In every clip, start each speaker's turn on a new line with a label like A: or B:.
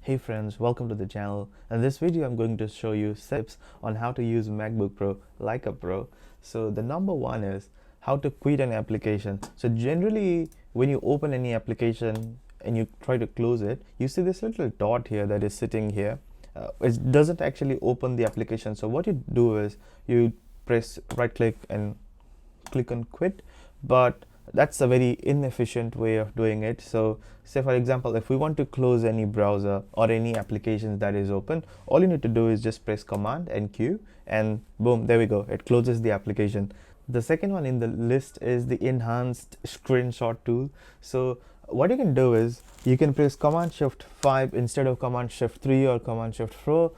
A: Hey friends, welcome to the channel. In this video I'm going to show you tips on how to use MacBook Pro like a pro. So the number one is how to quit an application. So generally when you open any application and you try to close it, you see this little dot here that is sitting here. It doesn't actually open the application. So what you do is you press right click and click on quit, but that's a very inefficient way of doing it. So say for example, if we want to close any browser or any applications that is open, all you need to do is just press command and Q, and boom, there we go, it closes the application. The second one in the list is the enhanced screenshot tool. So what you can do is you can press command shift 5 instead of command shift 3 or command shift 4,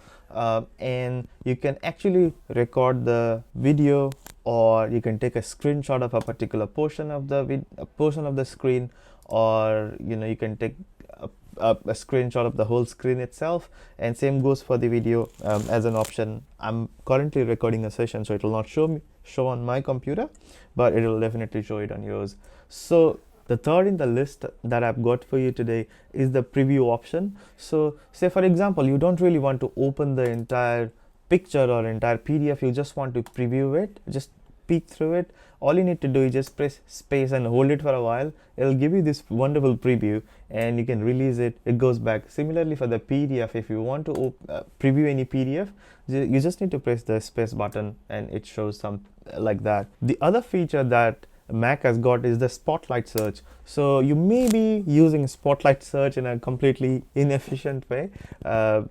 A: and you can actually record the video, or you can take a screenshot of a particular portion of the screen, or you can take a screenshot of the whole screen itself. And same goes for the video as an option. I'm currently recording a session, so it will not show on my computer, but it will definitely show it on yours. So the third in the list that I've got for you today is the preview option. So say for example, you don't really want to open the entire picture or entire PDF, you just want to preview it, just peek through it. All you need to do is just press space and hold it for a while. It'll give you this wonderful preview and you can release it. It goes back. Similarly for the PDF, if you want to preview any PDF, you just need to press the space button and it shows some like that. The other feature that Mac has got is the spotlight search. So you may be using spotlight search in a completely inefficient way.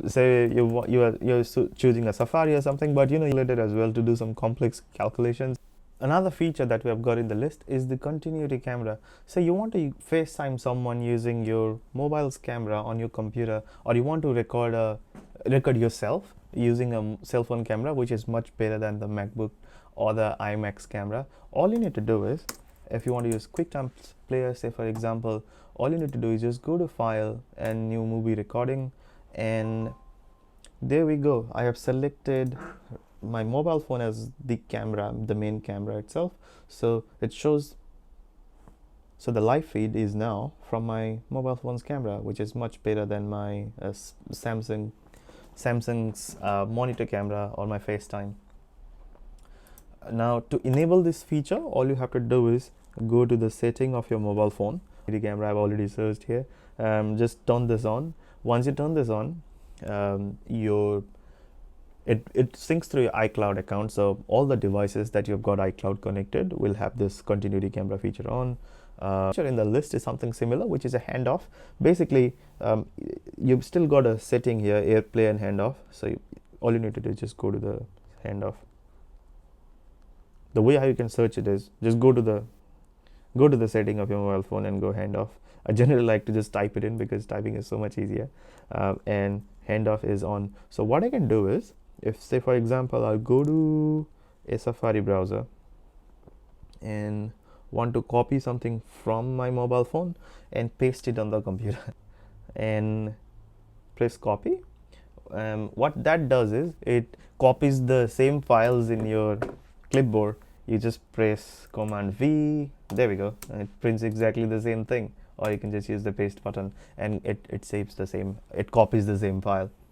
A: Say you're choosing a Safari or something, but you need it as well to do some complex calculations. Another feature that we have got in the list is the continuity camera. So you want to FaceTime someone using your mobile's camera on your computer, or you want to record yourself using a cell phone camera, which is much better than the MacBook or the iMac's camera. All you need to do is, if you want to use QuickTime Player, say for example, all you need to do is just go to File and New Movie Recording, and there we go. I have selected my mobile phone as the camera, the main camera itself. So it shows, so the live feed is now from my mobile phone's camera, which is much better than my Samsung's monitor camera or my FaceTime. Now to enable this feature, all you have to do is go to the setting of your mobile phone. The camera I've already searched here. Just turn this on. Once you turn this on, it syncs through your iCloud account. So all the devices that you've got iCloud connected will have this continuity camera feature on. Feature in the list is something similar, which is a handoff. Basically, you've still got a setting here, AirPlay and handoff. So all you need to do is just go to the handoff. The way how you can search it is just go to the setting of your mobile phone and go handoff. I generally like to just type it in because typing is so much easier, and handoff is on. So what I can do is, if say for example I'll go to a Safari browser and want to copy something from my mobile phone and paste it on the computer and press copy, what that does is it copies the same files in your clipboard. You just press command V, there we go, and it prints exactly the same thing. Or you can just use the paste button and it saves the same, it copies the same file.